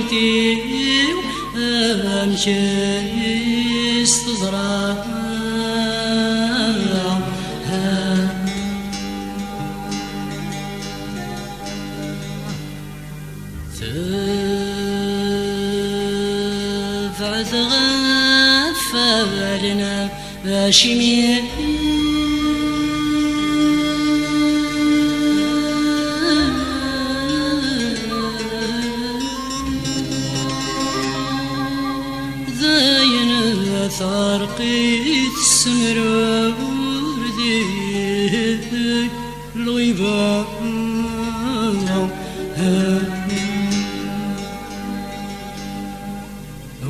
ثغريتي أمشيس تزرع فعلنا باشمي ذاين ثارقيت سمرور ذي الغيبة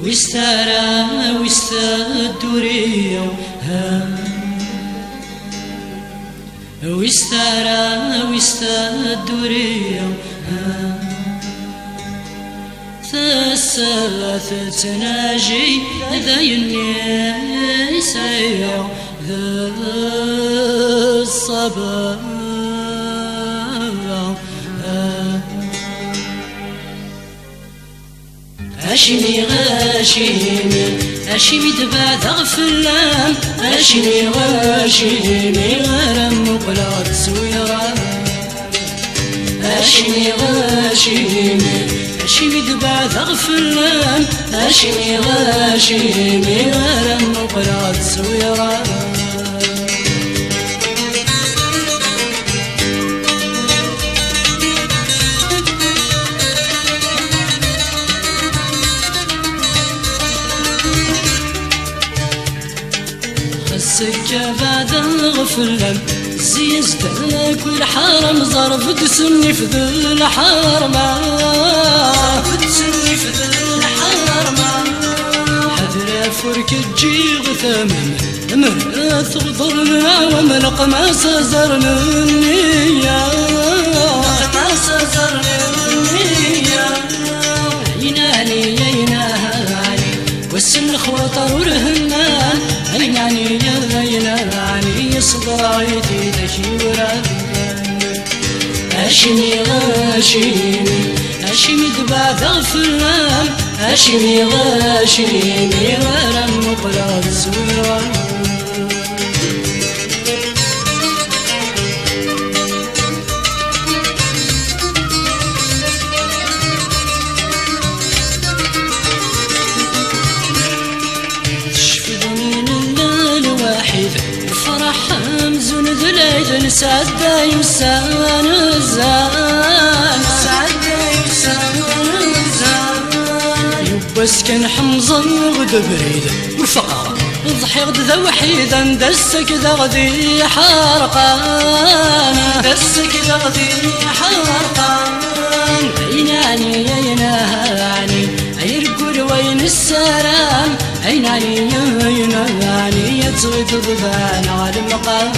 ويسترى ويستدوري ويسترى ويستدوري ثلاث تناجي ذا الناس ذا الصبا هاشمي غاشمي هاشمي دبا غفلان هاشمي غاشمي غرم مقلات سويران هاشمي غاشمي هاشمي دبا غفلان هاشمي غاشمي غرم مقلات سويران السكة بعد الغفلان زيزتك والحرم ظرف تسني في ذي الحرم تسني في ذي الحرم حذر فرك تجي غثامن مرة تغضرنا وملق ما سزرنا النية ما سزرنا النية عيناني عيناني والسن خواطر ورهنان عيناني عيناني صداعيتي تشيوران هاشمي غاشمي هاشمي دبا غفلان هاشمي غاشمي غرام مقلات سويران سعد يمسان الزان سعد يمسان الزان يبس كان حمزة غد بريد وفقر ضحي غد ذا وحيدا دسك ذا غدي حرقان دسك ذا غدي حرقان عيناني عيناني عيرقل وين السلام عيناني عيناني تغيد ضبان على المقام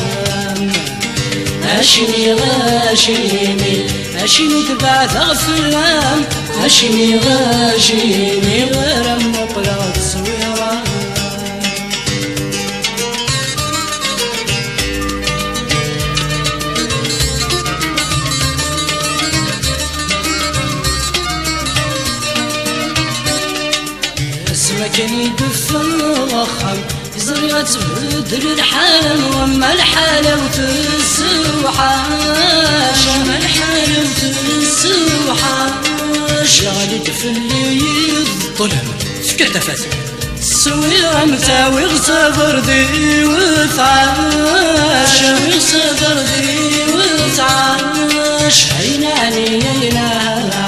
هاشمي غاشمي هاشمي تبع غفلان هاشمي غاشمي غرام مقلات سويران اسمك يدف الوخم زريعة بدر الحالة وما الحالة وتسوحاش وما الحالة وتسوحاش غادي تفلي الظلم في كتفات السويرة متاوي غصبر دي وتعاش غصبر دي وتعاش عيناني عيناني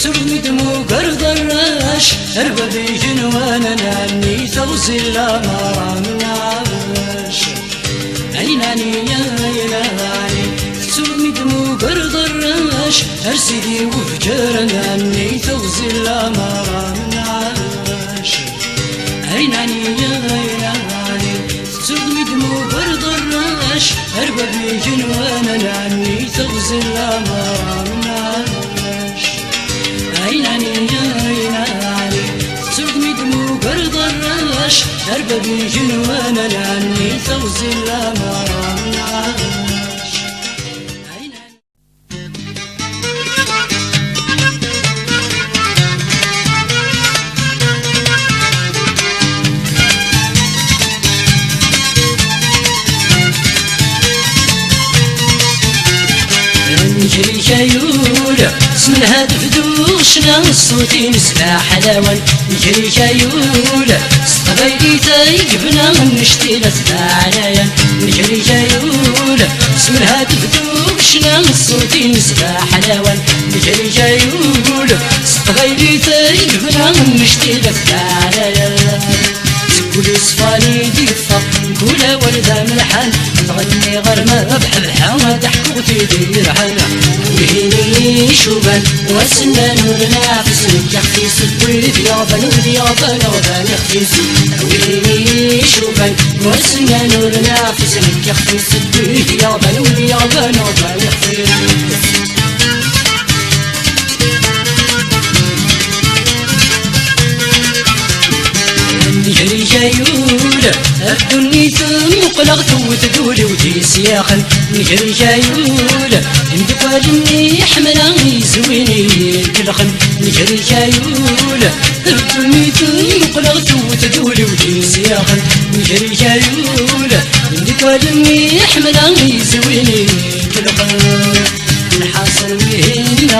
ترمي دمو قرد الراش اربى بيهن وانا ناني توزي لا مرام العاش عيناني عيناني ترمي دمو قرد الراش ارسدي وفجر ناني توزي لا مرام العاش عيناني عيناني ترمي دمو قرد الراش اربى بيهن وانا ناني توزي لا مرام العاش عيناني عيناني ترمي دمو قرد الراش اربى بيهن وانا ناني توزي لا مرام العاش كايول اسم الهاتف دوشنا الصوتي نسمع حلاوة نجري كايول قبايلي تايقبنا نشتي لسنا عليا نجري كايول اسم الهاتف دوشنا الصوتي نسمع حلاوة نجري كايول قبايلي تايقبنا نشتي لسنا عليا كل صفاني ديفا نقول ولدها ملحان تغني غرمة بحبحة ضحكو تيدير حنا وهيني شوبان وسنان ونافس يخفي سبويت يابان وديابان وبان يخفيس وهيني شوبان وسنان ونافس يخفي سبويت يابان وديابان وبان يخفيس نجري جايول الدنيا تنقلق وتدول ودي سياخن نجري جايول عندك والني حملا يزويني كلخن نجري جايول الدنيا تنقلق وتدول ودي سياخن نجري جايول عندك والني حملا يزويني كلخن الحاصل بهنا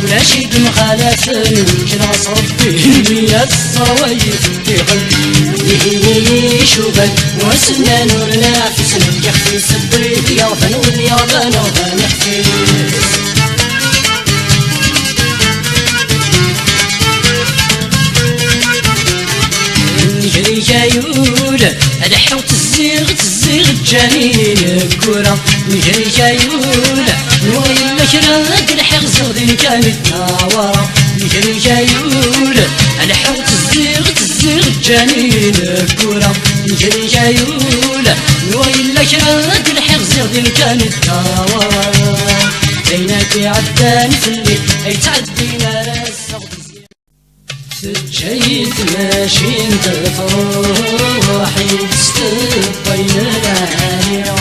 ولا شي مخالفني وكنا صرفي يا الصوايف في قلبي شوبك وسنان ونافس يخفي سبريت يا فن واليابان وفن يحفيس نجري جايول الحو تزيغ الجنين الكورة نجري جايول نوري المشرق الحق زغدي كانت ناورة نجري جايول الحو تزيغ الجنين الكورة نجري جايول نوري المشرق الحق زغدي كانت ناورة بينك عدان في الليل اي تعدينا الزغدي سجيت ماشي انت تروحي تستبين العالية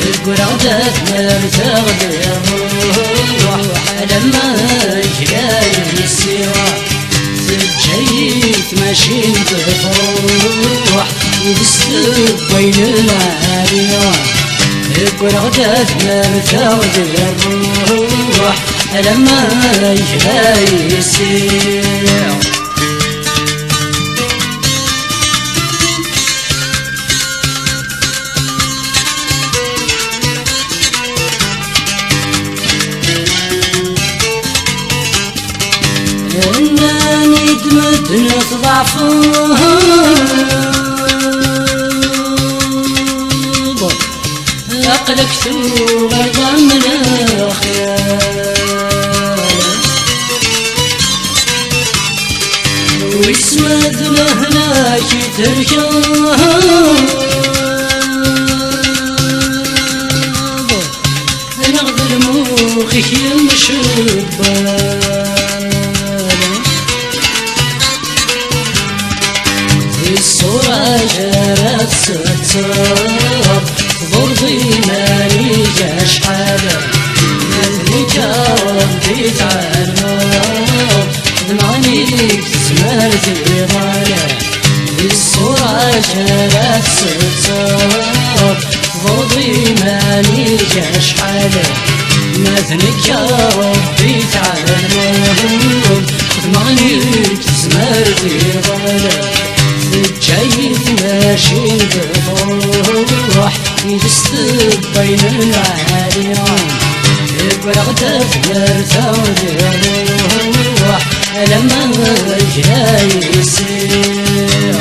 القرادات مرتغد الروح لما يجاي السوا سجيت ماشي انت تروحي تستبين العالية القرادات مرتغد الروح لما يجاي السوا انني دمت نضعف اقلقت غرضا من الخيال واسمد لهناك تركض نغدر موخك يمشبان الصورة جرت ستار ضربي مالي جاش حدا مثلك رديت على النار دمعني ليك تسمرت الإضالة الصورة جرت ستار ضربي مالي جاش حدا مثلك رديت على النار دمعني ليك تسمرت الإضالة جايت ماشي بفرح يدست بين العاليان بغداد يرتاض الروح لما جاي يسير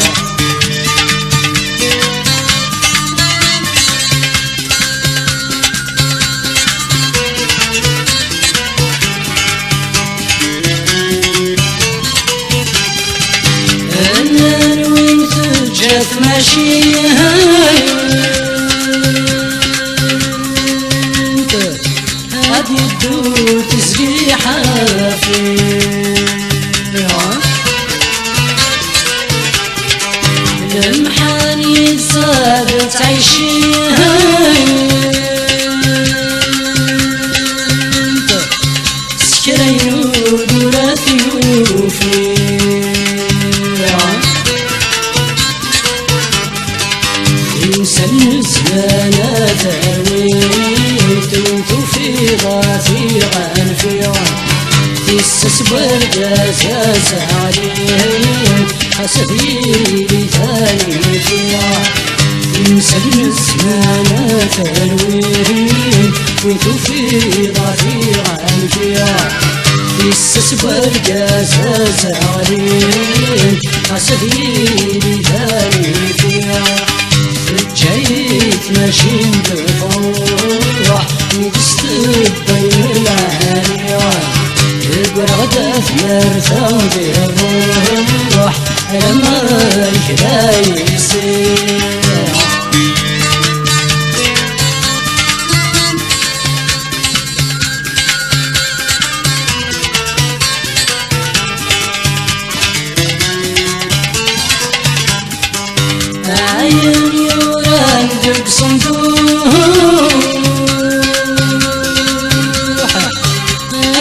جات ماشي هاد يدو تسقي حافي المحاني صابت عيشي سكرين ودوراتي وفي سنس ما لا ترويت في غافي سسبرد أساس عليه حسبي ثاني فيها ينسى النسمانة تلوين وتفيض في عالفيها يسسبرد أساس عليه حسبي ثاني فيها جيت ماشي بفرح يدست بين العالية برغدة في مرثا بالروح لما الكلا يصير عين يوران دق صندوق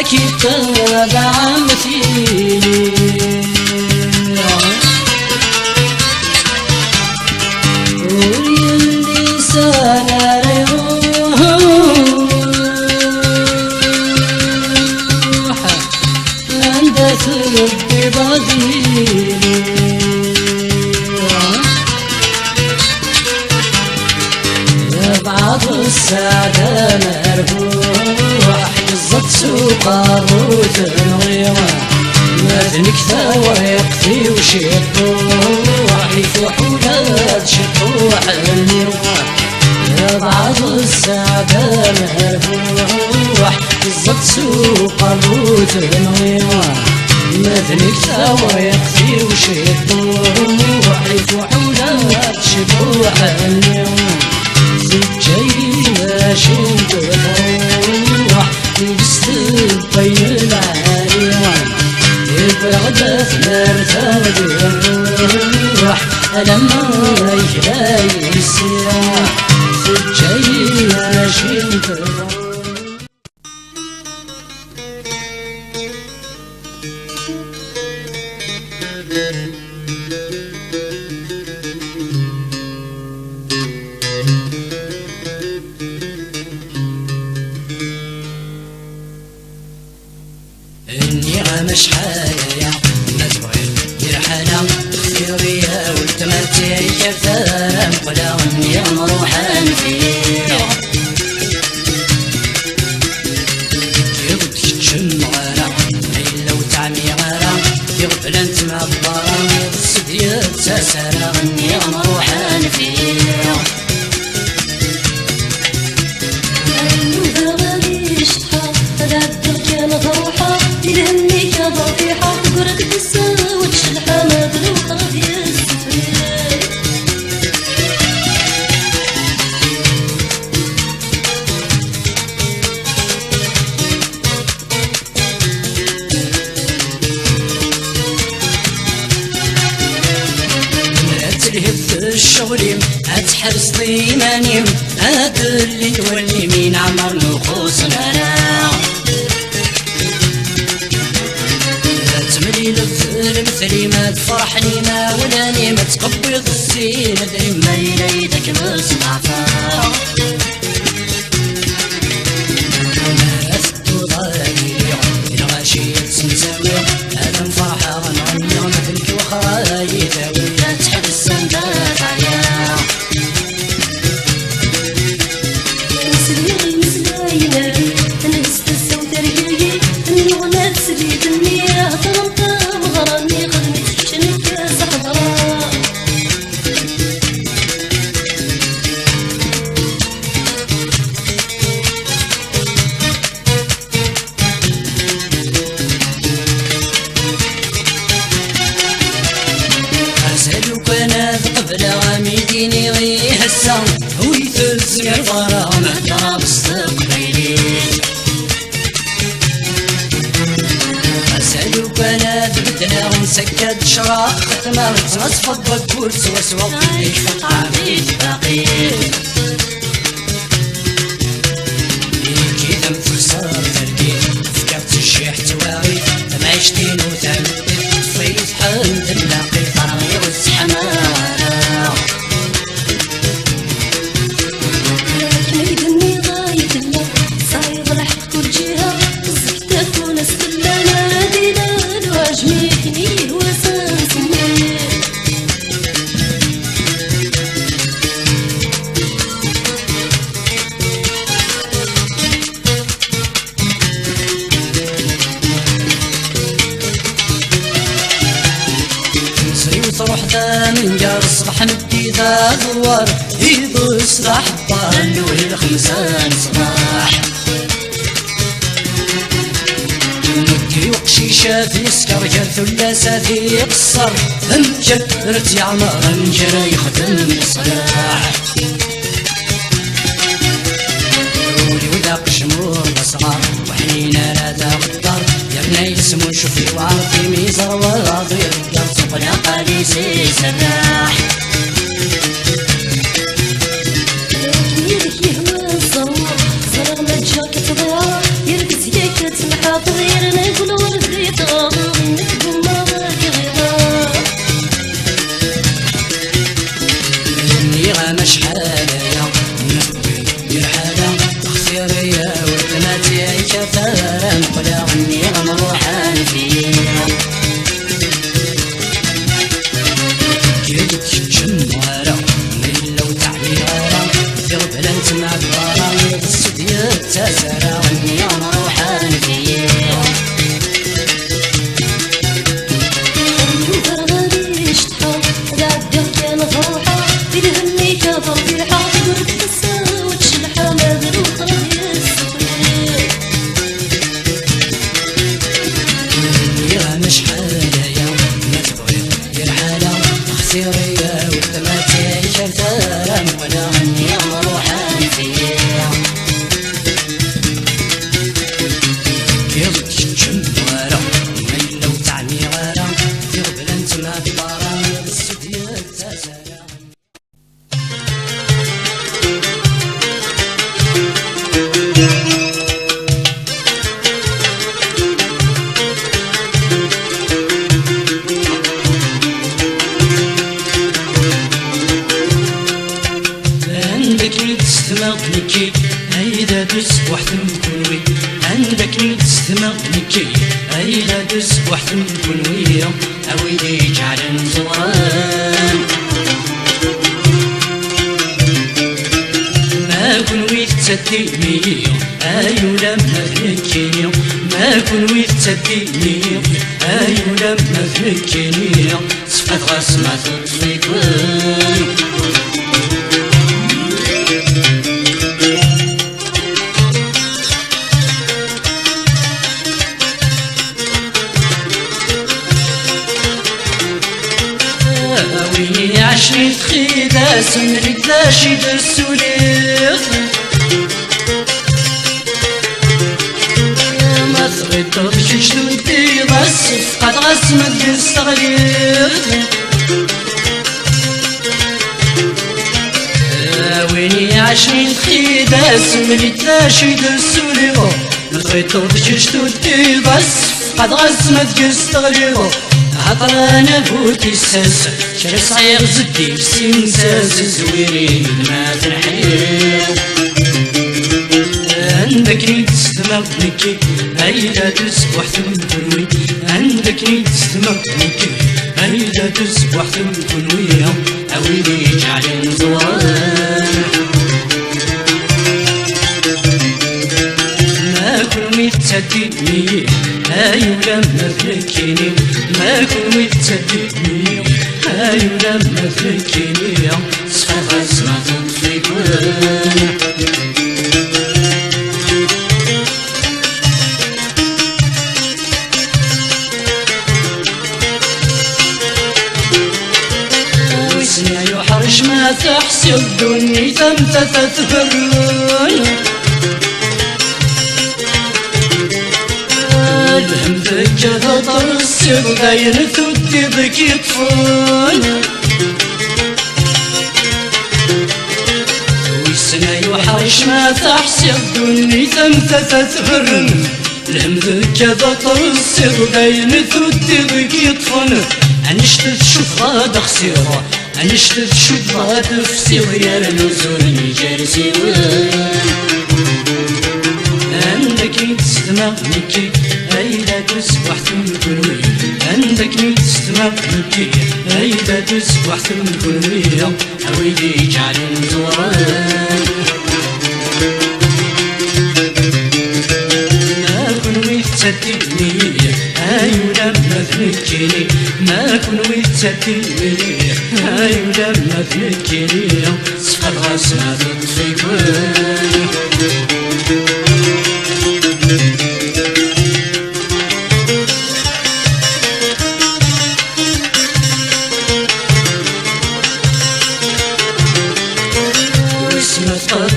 أكيد تابع مثيلي واللي سانا ريروح عند ثلب بضيلي بعض السادة مربوح يزط سوق الروت الغيوة ماذنك ثواقفي وشطوح يفوح ولاد شطوح المروح بعض السادة مربوح يزط سوق الروت الغيوة ماذنك ثواقفي وشطوح يفوح ولاد شطوح المروح جاي ماشي بفرح يجست بين العالية يبرغد في مرتبة الروح لما يكلا يسيح جاي ماشي بفرح مش حاجة مزبوعين يرحنا خيرية والتمتي كثارا مقلا يوم روحان فيه يغد تشم غارة ليلة وتعمي غارة يغفل انت معبارة السديات ساسارة يوم روحان فيه ضفيحة قرد بالسا وتشلحة ما بلوطة في السفرين تلهب في الشغل أتحرس ضيمانيم أدل واليمين عمر نخوصنا المثلي ما تفرحني ما ولاني ما تقبض الزين ادري ما يليدك مصنع فا ما افتو ضايلي الغاشية تسمساوي هذا مفرحة غنغني مثلك وخراي ذاوي لا تحبس سندات عليا مسلي مسلاينا انا استسو ترقيقي النغمة تسليت المياه غرامي قدمي تشنك يا صحبرا أسألك أنا قبل عميديني غيهسا ويثلث الغرا مهدرا بالستقبيلي أسألك أنا تبدنا ونسكت شراق ختمة وتنصفط بالكرس وسوق يشفط عبيد باقي كي ثم تخسر ترقيد فكرت الشيح تواغي ثم عشتين وثالث فيت حمد اللاقي فرغي والسحمارة كنيدني غاية الله صايغ الحق والجهة الزكتة ونسل نادي وتروح ذا من جار الصبح ندي ذا دوار يبص ذا حبار اللوي الخمسان صباح ندي وقشيشة في سكر جار ثلاثة في قصر مجرت يا عمر انجرى يخدم الصلاح ولي وذاق شمور صغار وحنينا لا ذاق الدار يا بني اسمو شوفي وعرفي ميزر وراضي الدار صبنا قديسي سراح يدك يهوى الصوت صرغ ما تجاك تضيع يركز ياك تسمح طغير نقول ورثي طاغ نكتب ما غادي غيرها اني غانا شحال يا نخوي دير حالة اختياري يا ولدناتي عيشة ثارا نقلا اني غمروحان فيها كيدك شموارا ميلا وتعبي غارا في غبلا نتمع بغارا السدية تاسارا اني غمروحان فيها نظر غادي شطحة قاعد كان فرحة في الهمي كفر في الحاط ورد تساوت شلحة ما ذروق غادي السفرية اني غانا شحال يا ما تبغي دير حالة اختياري يا ولدناتي عيشة ثارا نقلا اني غمروحان فيها كيدك شموارا ميلا وتعبي غارا في غبلا نتمع بغارا السدية تاسارا عندك اللي تستمع نكي هيدا دس بوحد مكونوي عندك اللي تستمع نكي هيدا دس بوحد مكونوي اويدي جعل زوران ما كنوي تسديني ايو لما تنكيني ما كنوي تسديني ايو لما تنكيني سفت غصمة تطفيكون ويني عشرين خيدة سمرك ذا شي درسوليخ ما تغيطو بشيش تودي غصف قد غصمك تستغليخ ويني عشرين خيدة سمرك ذا شي درسوليخ ما تغيطو بشيش تودي غصف قد غصمك تستغليخ عطرانا بوتي الساس شرف صعيغ زدي سينساس زويرين ما تنحيو عندك نيت تستمع نكي هيدا تسبح تنكونوي عندك نيت تستمع نكي هيدا تسبح تنكونوي اويدي جعل زوران ما كنوي تسديني ايو لما تنكيني ما كنوي تسديني ايو لما تنكيني سفت غصمة تطفيكون وسنا يحرش ما تحسب دوني ثمت تثبرون الهم ذكا تطر السر داين ثدي ذك يطفون وسنا يحرش ما تحسب دوني ثمت تثبرون الهم ذكا تطر السر داين ثدي ذك يطفون انشتت شوف غاد خسيرة انشتت شوف غاد فسير يا نزول جرسي عندك نيت تستمع نكي هيدا تسبح تنكونوي عندك نيت تستمع نكي هيدا تسبح تنكونوي اويدي جعل زوران ما كنوي تسديني هاي ولما تنكيني ما كون ويتسدي مليح هاي ولما تنكيني صفر غاسنا تطفيك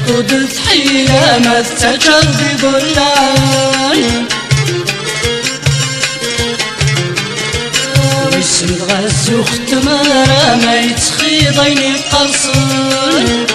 قد تحيلة ما تتجر بضلان واسم غاز وختمارة ما يتخيضيني قرصان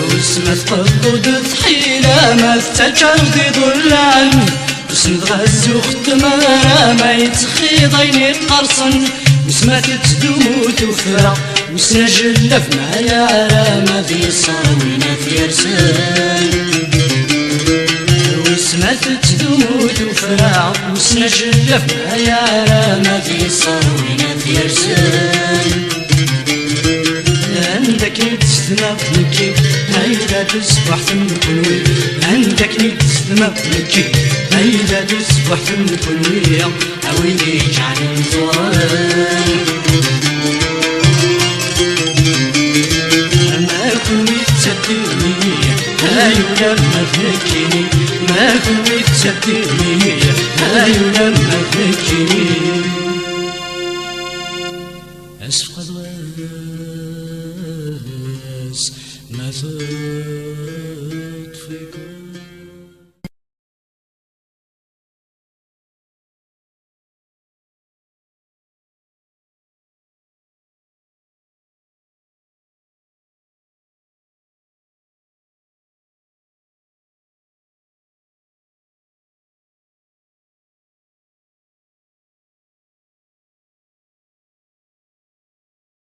واسم قد تحيلة ما تتجر بضلان واسم غاز وختمارة ما يتخيضيني قرصان وسما تتدوم وتفرع وسنجلف معايا على ما في صاوينا في رسال وسما تتدوم وتفرع وسنجلف معايا على ما في صاوينا في رسال عندك نتسمع نكي هيدا تصبح تنكوي عندك نتسمع نكي هيدا تصبح تنكوي عويلي جعل الزوال ما كن يتسدني هاي لما تنكيني ما كن يتسدني هاي لما تنكيني